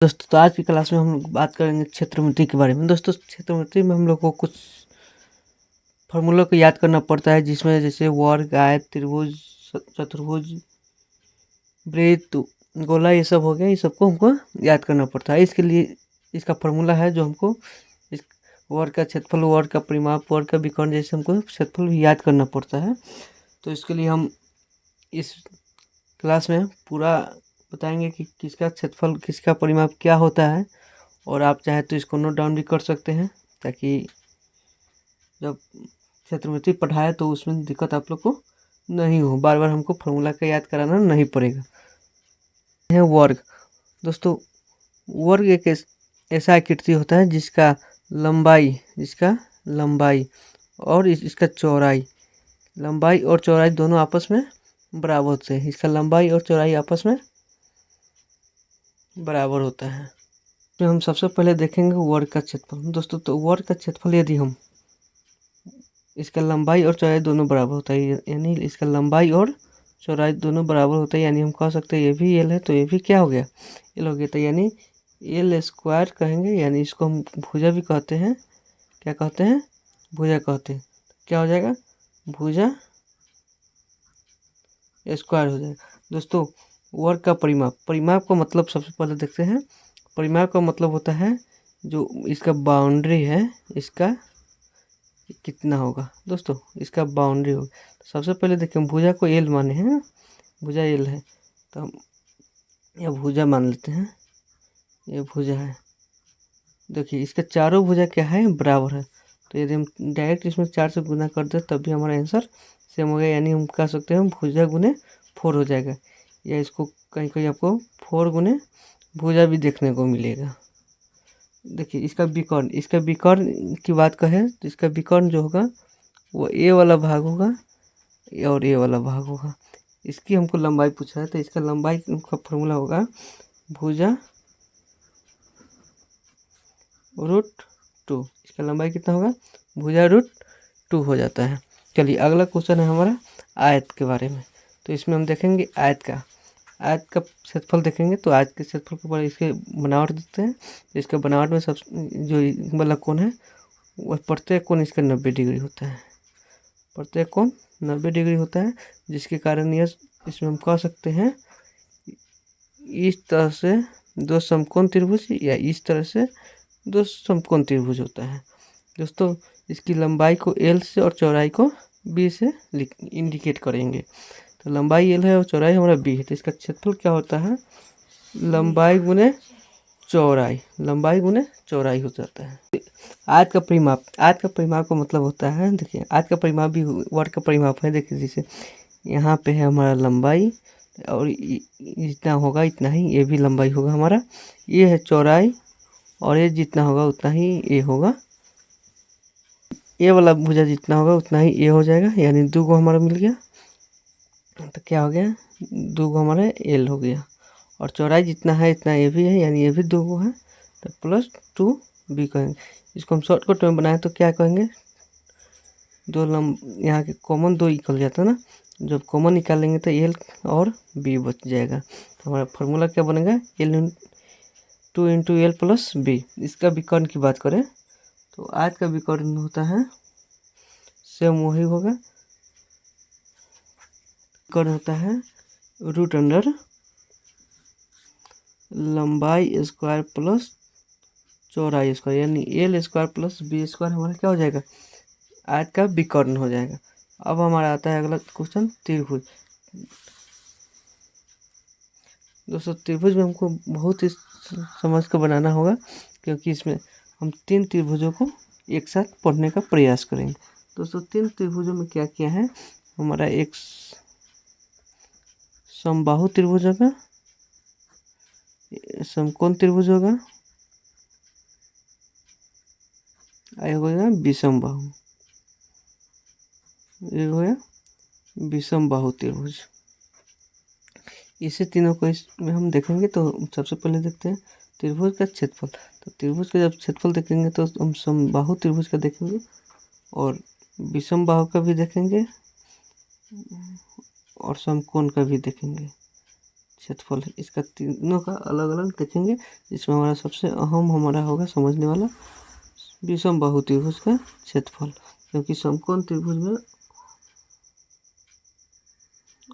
दोस्तों तो आज की क्लास में हम बात करेंगे क्षेत्रमिति के बारे में। दोस्तों क्षेत्रमिति में हम लोग को कुछ फार्मूला को याद करना पड़ता है, जिसमें जैसे वर्ग, आयत, त्रिभुज, चतुर्भुज, वृत्त, गोला, ये सब हो गया। ये सबको हमको याद करना पड़ता है। इसके लिए इसका फार्मूला है जो हमको इस वर्ग का क्षेत्रफल, वर्ग का परिमाप, वर्ग का विकर्ण जैसे हमको क्षेत्रफल भी याद करना पड़ता है। तो इसके लिए हम इस क्लास में पूरा बताएंगे कि किसका क्षेत्रफल, किसका परिमाप क्या होता है। और आप चाहे तो इसको नोट डाउन भी कर सकते हैं, ताकि जब क्षेत्रमिति पढ़ाए तो उसमें दिक्कत आप लोग को नहीं हो, बार बार हमको फॉर्मूला का याद कराना नहीं पड़ेगा। है वर्ग। दोस्तों वर्ग एक ऐसा आकृति होता है जिसका लंबाई और इसका लंबाई और चौड़ाई दोनों आपस में बराबर होते हैं। इसका लंबाई और चौड़ाई आपस में बराबर होता है। तो हम सबसे पहले देखेंगे वर्ग का क्षेत्रफल। दोस्तों तो वर्ग का क्षेत्रफल यदि हम इसका लंबाई और चौड़ाई दोनों बराबर होता है, यानी इसका लंबाई और चौड़ाई दोनों बराबर होता है, यानी हम कह सकते हैं ये भी एल है तो ये भी क्या हो गया, एल हो गया। तो यानी एल स्क्वायर कहेंगे, यानी इसको हम भुजा भी कहते हैं। क्या कहते हैं? भुजा कहते हैं। क्या हो जाएगा? भुजा स्क्वायर हो जाएगा। दोस्तों वर्ग का परिमाप का मतलब सबसे पहले देखते हैं। परिमाप का मतलब होता है जो इसका बाउंड्री है, इसका कितना होगा। दोस्तों इसका बाउंड्री होगा। तो सबसे पहले देखिए हम भुजा को एल माने हैं, भुजा एल है तो हम यह भुजा मान लेते हैं, ये भुजा है। देखिए इसका चारों भुजा क्या है, बराबर है। तो यदि हम डायरेक्ट इसमें 4 से गुना कर दे तब भी हमारा आंसर सेम हो गया, यानी हम कह सकते हैं भुजा गुने 4 हो जाएगा। या इसको कहीं कहीं आपको 4 गुने भुजा भी देखने को मिलेगा। देखिए इसका विकर्ण की बात करें तो इसका विकर्ण जो होगा वो ए वाला भाग होगा और ए वाला भाग होगा। इसकी हमको लंबाई पूछा है तो इसका लंबाई का फॉर्मूला होगा भुजा √2। इसका लंबाई कितना होगा? भुजा √2 हो जाता है। चलिए अगला क्वेश्चन है हमारा आयत के बारे में। तो इसमें हम देखेंगे आयत का क्षेत्रफल देखेंगे। तो आयत के क्षेत्रफल के ऊपर इसके बनावट देते हैं। इसके बनावट में सब जो वाला कोण है वह प्रत्येक कोण इसका 90 डिग्री होता है। प्रत्येक कोण 90 डिग्री होता है, जिसके कारण यह इसमें हम कह सकते हैं इस तरह से दो समकोण त्रिभुज या इस तरह से दो समकोण त्रिभुज होता है। दोस्तों इसकी लंबाई को एल से और चौड़ाई को बी से इंडिकेट करेंगे। तो लंबाई एल है और चौड़ाई हमारा बी है। तो इसका क्षेत्रफल क्या होता है? लंबाई गुने चौड़ाई हो जाता है। आयत का परिमाप का मतलब होता है, देखिए आयत का परिमाप भी वर्ग का परिमाप है। देखिए जैसे यहाँ पे है हमारा लंबाई और जितना होगा इतना ही ये भी लंबाई होगा हमारा। ये है चौड़ाई और ये जितना होगा उतना ही ये होगा। ये वाला भुजा जितना होगा उतना ही ये हो जाएगा, यानी 2 को हमारा मिल गया। तो क्या हो गया? 2 को हमारा एल हो गया। और चौड़ाई जितना है इतना ये भी है, यानी ये भी 2 को है। तो +2 बी कहेंगे। इसको हम शॉर्टकट में बनाए तो क्या कहेंगे? यहाँ के कॉमन 2 निकल जाता है ना। जब कॉमन निकालेंगे तो एल और बी बच जाएगा। तो हमारा फार्मूला क्या बनेगा? L2 × L + B। इसका विकर्ण की बात करें तो आयत का विकर्ण होता है सेम वही होगा। विकर्ण होता है √अंडर लंबाई स्क्वायर प्लस चौड़ाई स्क्वायर, यानी L square plus B square हमारा क्या हो जाएगा? आयत का विकर्ण हो जाएगा। अब हमारा आता है अगला क्वेश्चन त्रिभुज। दोस्तों त्रिभुज में हमको बहुत ही समझ कर बनाना होगा, क्योंकि इसमें हम 3 त्रिभुजों को एक साथ पढ़ने का प्रयास करेंगे। दोस्तों 3 त्रिभुजों में क्या क्या है? हमारा एक समबाहु त्रिभुज होगा, समकोण त्रिभुज होगा, एक होगा विषम बाहु, एक होगा विषम बाहु त्रिभुज। इसे तीनों को इसमें हम देखेंगे। तो सबसे पहले देखते हैं त्रिभुज का क्षेत्रफल। तो त्रिभुज का जब क्षेत्रफल देखेंगे तो हम समबाहु त्रिभुज का देखेंगे और विषम बाहु का भी देखेंगे और समकोण का भी देखेंगे। क्षेत्रफल है। इसका तीनों का अलग अलग देखेंगे, जिसमें हमारा सबसे अहम हमारा होगा समझने वाला विषमबाहु त्रिभुज का क्षेत्रफल, क्योंकि समकोण त्रिभुज में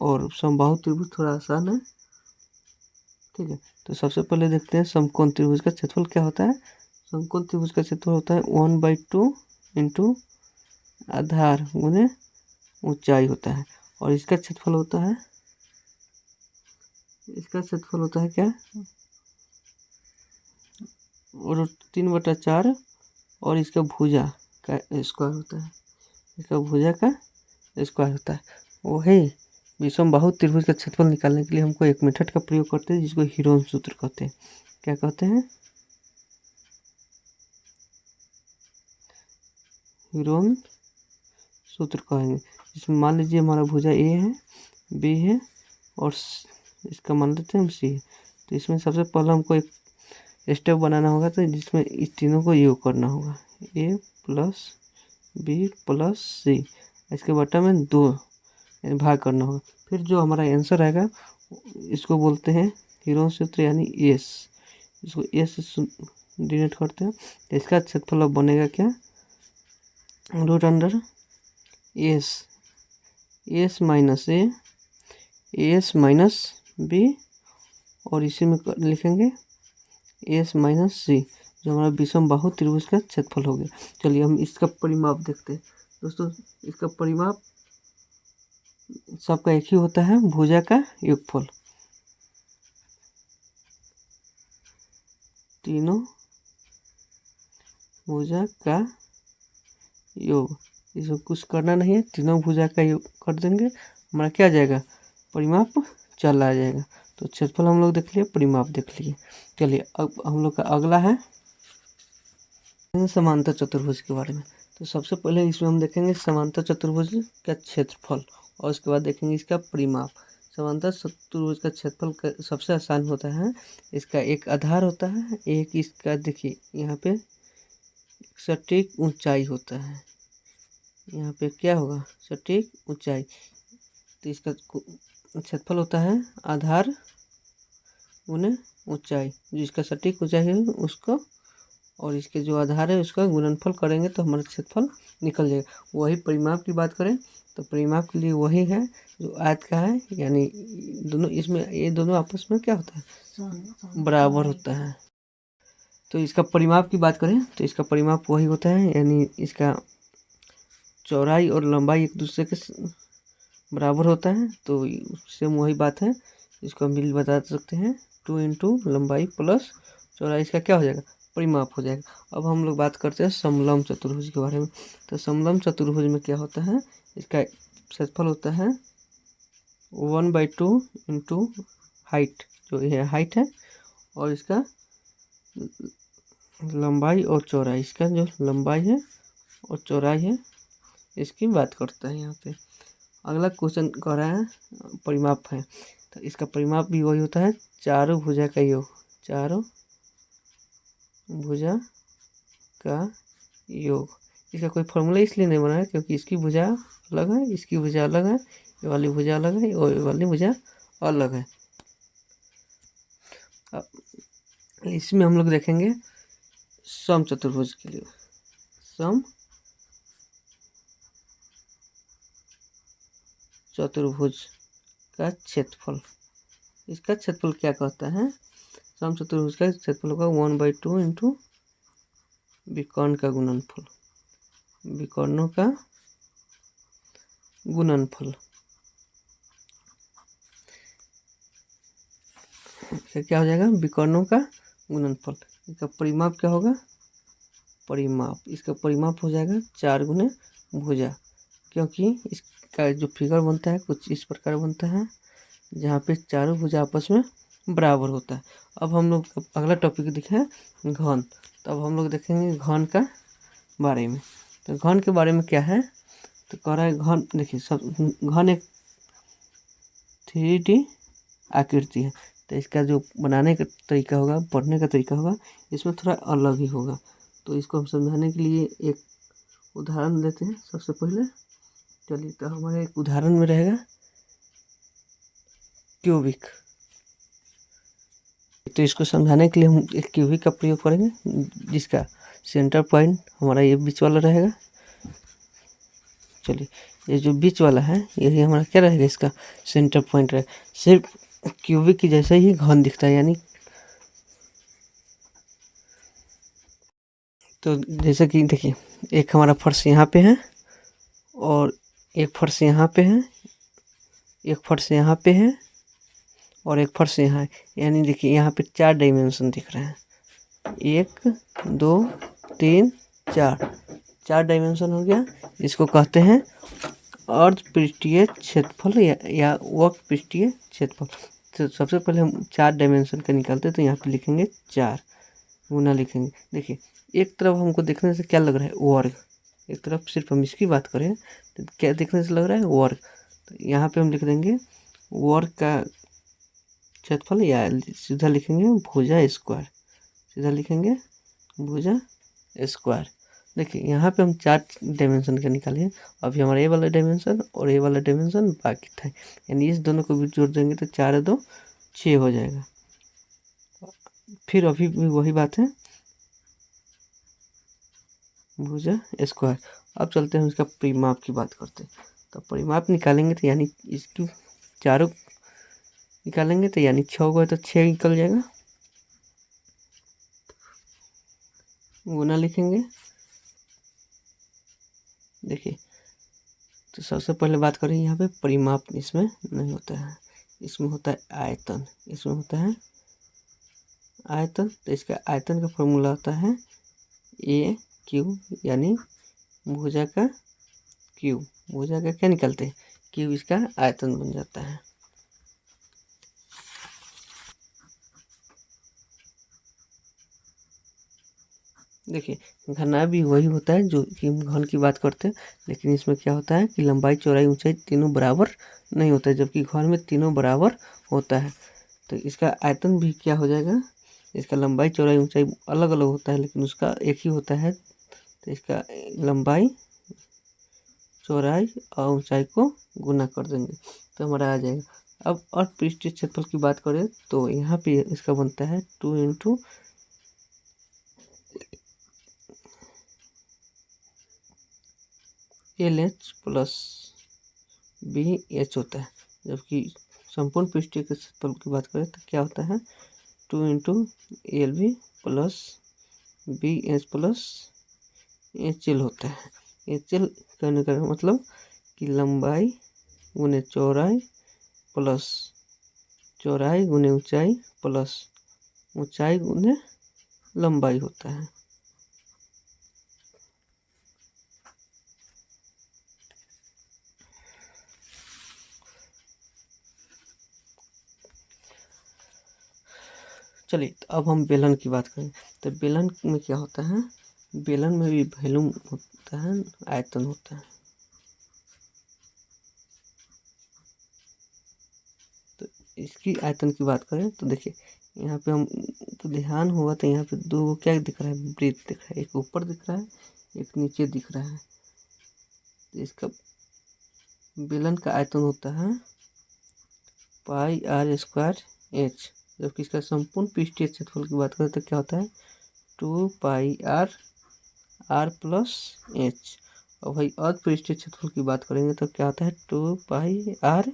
और समबाहु त्रिभुज थोड़ा आसान है। ठीक है, तो सबसे पहले देखते हैं समकोण त्रिभुज का क्षेत्रफल क्या होता है। समकोण त्रिभुज का क्षेत्रफल होता है 1/2 इंटू आधार गुने ऊंचाई होता है, और इसका क्षेत्रफल होता है, क्या, और 3/4, और इसका भुजा का स्क्वायर होता है, इसका भुजा का स्क्वायर होता है। वही विषमबाहु त्रिभुज का क्षेत्रफल निकालने के लिए हमको एक मेथड का प्रयोग करते हैं, जिसको हीरोन सूत्र कहते हैं। क्या कहते हैं? हीरोन सूत्र कहेंगे। इसमें मान लीजिए हमारा भुजा ए है, बी है, और इसका मान लेते हैं हम सी है। तो इसमें सबसे पहले हमको एक स्टेप बनाना होगा, तो जिसमें इस तीनों को योग करना होगा, ए प्लस बी प्लस सी, इसके बटा में 2 भाग करना होगा। फिर जो हमारा आंसर आएगा इसको बोलते हैं हीरोन सूत्र, यानी एस। इसको एस से डिनोट करते हैं। तो इसका क्षेत्रफल अब बनेगा क्या, root under S, S minus A, S minus B, और इसी में लिखेंगे एस माइनस सी, जो हमारा विषमबाहु त्रिभुज का क्षेत्रफल हो गया। चलिए हम इसका परिमाप देखते हैं। दोस्तों, इसका परिमाप सबका एक ही होता है, भुजा का योगफल। तीनों भुजा का योग, इसमें कुछ करना नहीं है, तीनों भुजा का योग कर देंगे, हमारा क्या आ जाएगा, परिमाप चला आ जाएगा। तो क्षेत्रफल हम लोग देख लिए, परिमाप देख लिए। चलिए अब हम लोग का अगला है समांतर चतुर्भुज के बारे में। तो सबसे पहले इसमें हम देखेंगे समांतर चतुर्भुज का क्षेत्रफल, और उसके बाद देखेंगे इसका परिमाप। समांतर चतुर्भुज का क्षेत्रफल सबसे आसान होता है। इसका एक आधार होता है, एक इसका देखिए यहाँ पे सटीक ऊंचाई होता है, यहाँ पे क्या होगा, सटीक ऊंचाई। तो इसका क्षेत्रफल होता है आधार गुने ऊंचाई, जिसका सटीक ऊंचाई है उसको, और इसके जो आधार है उसका गुणनफल करेंगे तो हमारा क्षेत्रफल निकल जाएगा। वही परिमाप की बात करें तो परिमाप के लिए वही है जो आयत का है, यानी दोनों इसमें ये दोनों आपस में क्या होता है, बराबर होता है। तो इसका परिमाप की बात करें तो इसका परिमाप वही होता है, यानी इसका चौड़ाई और लंबाई एक दूसरे के बराबर होता है। तो सेम वही बात है, इसको हम भी बता सकते हैं 2 इंटू लंबाई प्लस चौड़ाई, इसका क्या हो जाएगा, परिमाप हो जाएगा। अब हम लोग बात करते हैं समलंब चतुर्भुज के बारे में। तो समलंब चतुर्भुज में क्या होता है, इसका क्षेत्रफल होता है 1/2 इंटू हाइट, जो ये हाइट है, और इसका लंबाई और चौड़ाई, इसका जो लंबाई है और चौड़ाई है इसकी बात करता है यहाँ पे। अगला क्वेश्चन कह रहा है परिमाप है, तो इसका परिमाप भी वही होता है, चारों भुजा का योग, चारों भुजा का योग। इसका कोई फॉर्मूला इसलिए नहीं बना है क्योंकि इसकी भुजा अलग है, इसकी भुजा अलग है, ये वाली भुजा अलग है और ये वाली भुजा अलग है। इसमें हम लोग देखेंगे सम चतुर्भुज के लिए, सम चतुर्भुज का क्षेत्रफल, इसका क्षेत्रफल क्या कहता है, सम चतुर्भुज का क्षेत्रफल होगा 1/2 इंटू विकर्ण का गुणनफल, विकर्णों का गुणनफल। क्या हो जाएगा, विकर्णों का गुणनफल। इसका परिमाप क्या होगा, परिमाप, इसका परिमाप हो जाएगा 4 गुने भुजा, क्योंकि इसका जो फिगर बनता है कुछ इस प्रकार बनता है, जहाँ पे चारों भुजा आपस में बराबर होता है। अब हम लोग अगला टॉपिक दिखे घन। तो अब हम लोग देखेंगे घन का बारे में। तो घन के बारे में क्या है, तो कह रहा है घन, देखिए सब घन एक 3D आकृति है। तो इसका जो बनाने का तरीका होगा, पढ़ने का तरीका होगा, इसमें थोड़ा अलग ही होगा। तो इसको हम समझाने के लिए एक उदाहरण देते हैं सबसे पहले। चलिए, तो हमारे एक उदाहरण में रहेगा क्यूबिक। तो इसको समझाने के लिए हम एक क्यूबिक का प्रयोग करेंगे, जिसका सेंटर पॉइंट हमारा ये बीच वाला रहेगा। चलिए, ये जो बीच वाला है यही हमारा क्या रहेगा, इसका सेंटर पॉइंट रहेगा। सिर्फ क्यूबिक की जैसा ही घन दिखता है, यानी तो जैसे कि देखिए, एक हमारा फर्श यहाँ पे है और एक फर्श यहाँ पे है, एक फर्श यहाँ पे है और एक फर्श यहाँ है। यानी देखिए यहाँ पे 4 डायमेंशन दिख रहे हैं, 1 2 3 4 डायमेंशन हो गया। इसको कहते हैं अर्ध पृष्ठीय क्षेत्रफल या वक्र पृष्ठीय क्षेत्रफल। तो सबसे पहले हम 4 डायमेंशन का निकालते हैं, तो यहाँ पे लिखेंगे 4 गुना लिखेंगे। देखिए, एक तरफ हमको देखने से क्या लग रहा है, वर्ग। एक तरफ सिर्फ हम इसकी बात करें तो क्या देखने से लग रहा है, वर्ग। तो यहाँ पे हम लिख देंगे वर्ग का क्षेत्रफल, या सीधा लिखेंगे भुजा स्क्वायर, सीधा लिखेंगे भुजा स्क्वायर। देखिए यहाँ पे हम 4 डायमेंशन का निकाले। अभी हमारा ये वाला डायमेंशन और ये वाला डायमेंशन बाकी था, यानी इस दोनों को भी जोड़ देंगे तो 4 2 6 हो जाएगा। फिर अभी भी वही बात है, भुजा स्क्वायर। अब चलते हैं हम इसका परिमाप की बात करते हैं। तो परिमाप निकालेंगे तो यानी इसकी चारों निकालेंगे तो यानी 6 को है तो 6 निकल जाएगा, गुना लिखेंगे। देखिए, तो सबसे पहले बात करें यहाँ पे परिमाप, इसमें नहीं होता है, इसमें होता है आयतन, इसमें होता है आयतन। तो इसका आयतन का फॉर्मूला होता है ए क्यू, यानी भुजा का क्यू। भुजा का क्या निकलते हैं, क्यू, इसका आयतन बन जाता है। देखिए घना भी वही होता है जो कि हम घन की बात करते हैं, लेकिन इसमें क्या होता है कि लंबाई चौड़ाई ऊंचाई तीनों बराबर नहीं होता है, जबकि घन में तीनों बराबर होता है। तो इसका आयतन भी क्या हो जाएगा, इसका लंबाई चौड़ाई ऊंचाई अलग अलग होता है लेकिन उसका एक ही होता है। तो इसका लंबाई चौड़ाई और ऊंचाई को गुना कर देंगे तो हमारा आ जाएगा। अब अर्ध पृष्ठीय क्षेत्रफल की बात करें तो यहाँ पे इसका बनता है 2 इंटू LH प्लस BH होता है, जबकि संपूर्ण पृष्ठीय के क्षेत्रफल की बात करें तो क्या होता है 2 into LB plus BH plus HL होता है। HL करने का मतलब कि लंबाई गुने चौड़ाई प्लस चौड़ाई गुने ऊंचाई प्लस ऊंचाई गुने लंबाई होता है। चलिए, तो अब हम बेलन की बात करें तो बेलन में क्या होता है, बेलन में भी वॉल्यूम होता है, आयतन होता है। तो इसकी आयतन की बात करें तो देखिए यहाँ पे हम तो ध्यान हुआ तो यहाँ पे दो क्या दिख रहा है, वृत्त दिख रहा है, एक ऊपर दिख रहा है एक नीचे दिख रहा है। तो इसका बेलन का आयतन होता है पाई आर स्क्वायर एच, जबकि इसका संपूर्ण पृष्ठीय क्षेत्रफल की बात करें तो क्या होता है 2 पाई आर प्लस एच। और भाई अर्ध पृष्ठीय क्षेत्रफल की बात करेंगे तो क्या होता है 2 पाई आर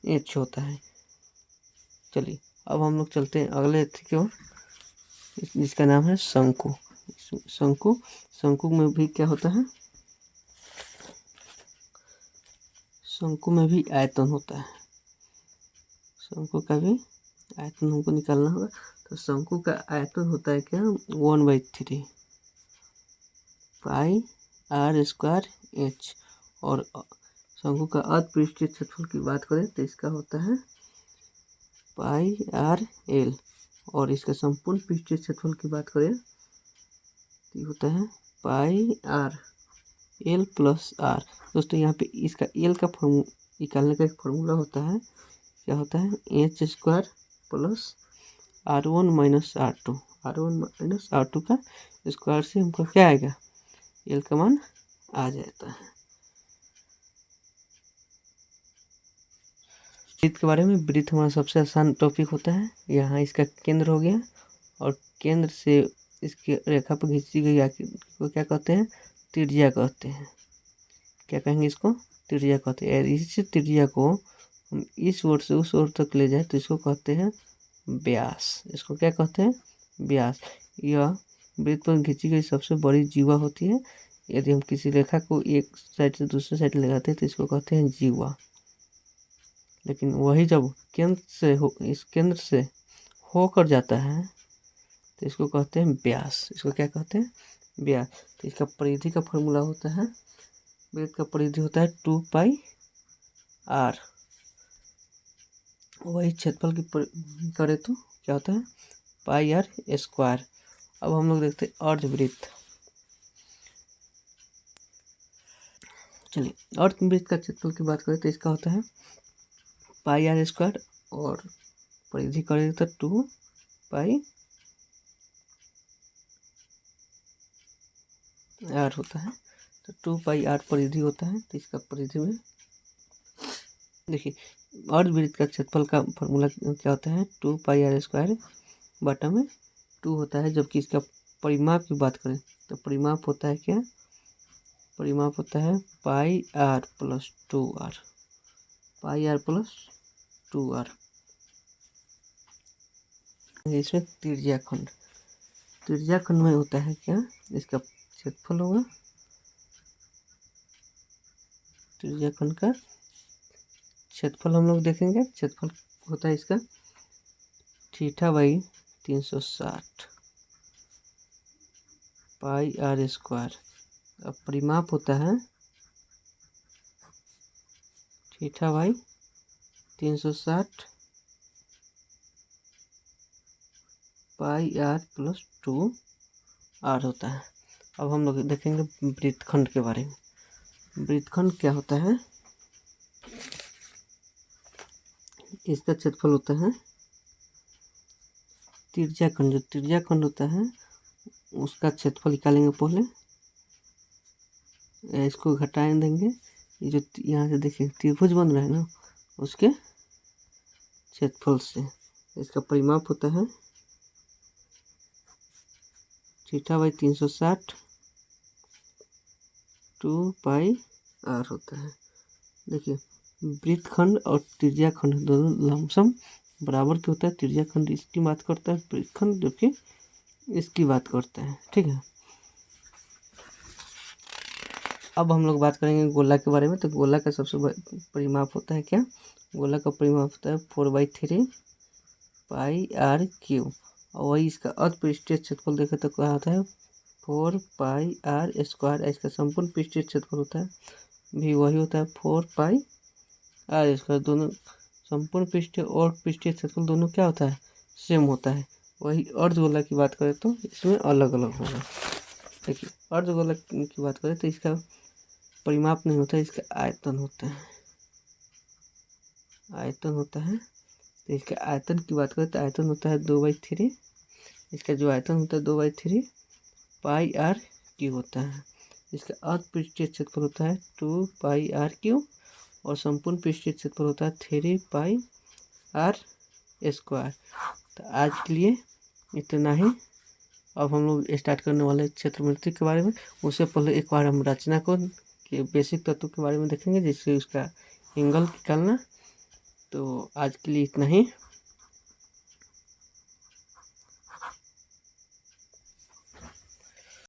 एच होता है। चलिए, अब हम लोग चलते हैं अगले की ओर, जिसका नाम है शंकु। शंकु, शंकु में भी क्या होता है, शंकु में भी आयतन होता है। शंकु का भी आयतन हमको निकालना होगा। तो शंकु का आयतन होता है क्या 1/3 पाई आर स्क्वायर एच। और शंकु का अर्ध पृष्ठीय क्षेत्रफल की बात करें तो इसका होता है पाई आर एल। और इसका संपूर्ण पृष्ठीय क्षेत्रफल की बात करें तो ये होता है पाई आर एल प्लस आर। दोस्तों यहाँ पे इसका एल का निकालने का एक फॉर्मूला होता है, क्या होता है H square plus R1 minus R2। R1 minus R2 का स्क्वायर से हमको क्या आएगा, एल का मान आ जाता है। वृत्त के बारे में, वृत्त हमारा सबसे आसान टॉपिक होता है। यहाँ इसका केंद्र हो गया और केंद्र से इसकी रेखा पर खींची गई आकृति को क्या कहते हैं? त्रिज्या कहते हैं। क्या कहेंगे? इसको त्रिज्या कहते हैं। इस त्रिज्या को हम इस ओर से उस ओर तक ले जाए तो इसको कहते हैं व्यास। इसको क्या कहते हैं? व्यास। यह वृत्त पर खींची गई सबसे बड़ी जीवा होती है। यदि हम किसी रेखा को एक साइड से दूसरे साइड लगाते हैं तो इसको कहते हैं जीवा। लेकिन वही जब इस केंद्र से होकर जाता है तो इसको कहते हैं व्यास। इसको क्या कहते हैं? व्यास। तो इसका परिधि का फॉर्मूला होता है, वृत्त का परिधि होता है 2πr। वही क्षेत्रफल की करे तो क्या होता है? πr²। अब हम लोग देखते हैं अर्धवृत्त। चलिए, अर्धवृत्त का क्षेत्रफल की बात करें तो इसका होता है πr² और परिधि करें तो 2πr होता है। तो 2πr परिधि होता है। तो इसका परिधि में देखिए, अर्धवृत्त का क्षेत्रफल का फॉर्मूला क्या होता है? 2πr² बटा में 2 होता है। जबकि इसका परिमाप की बात करें तो परिमाप होता है क्या? परिमाप होता है πr + 2r। πr + 2r। इसमें त्रिज्याखंड में होता है क्या? इसका क्षेत्रफल होगा, त्रिज्याखंड का क्षेत्रफल हम लोग देखेंगे। क्षेत्रफल होता है इसका θ/360 πr²। अब परिमाप होता है θ/360 πr + 2r होता है। अब हम लोग देखेंगे वृत्तखंड के बारे में। वृत्तखंड क्या होता है? इसका क्षेत्रफल होता है त्रिज्याखंड। जो त्रिज्याखंड होता है उसका क्षेत्रफल निकालेंगे पहले। इसको घटाएं देंगे। ये जो यहाँ से देखिए त्रिभुज बन रहा है ना, उसके क्षेत्रफल से। इसका परिमाप होता है θ/360 2πr होता है। देखिए, वृत्तखंड और त्रिज्याखंड दोनों लमसम बराबर के होता है। त्रिज्याखंड इसकी बात करता है, वृत्तखंड जो कि इसकी बात करता है। ठीक है। अब हम लोग बात करेंगे गोला के बारे में। तो गोला का सबसे परिमाप होता है क्या? गोला का परिमाप होता है 4/3 πr3। और वही इसका अर्धपृष्ठीय क्षेत्रफल देखें तो क्या होता है? 4πr²। इसका संपूर्ण पृष्ठीय क्षेत्रफल होता है भी वही होता है 4πr²। दोनों संपूर्ण पृष्ठीय और पृष्ठीय क्षेत्रफल दोनों क्या होता है? सेम होता है। वही अर्धगोला की बात करें तो इसमें अलग अलग होगा। देखिए, अर्धगोला की बात करें तो इसका परिमाप नहीं होता है, इसका आयतन होता है। आयतन होता है। तो इसके आयतन की बात करें तो आयतन होता है 2/3। इसका जो आयतन होता है 2/3 πr³ होता है। इसका अर्धपृष्ठीय क्षेत्रफल होता है 2πr³ और संपूर्ण पृष्ठीय क्षेत्रफल होता है 3πr²। तो आज के लिए इतना ही। अब हम लोग स्टार्ट करने वाले क्षेत्रमिति के बारे में। उससे पहले एक बार हम रचना को के बेसिक तत्व के बारे में देखेंगे, जिससे उसका एंगल निकालना। तो आज के लिए इतना ही।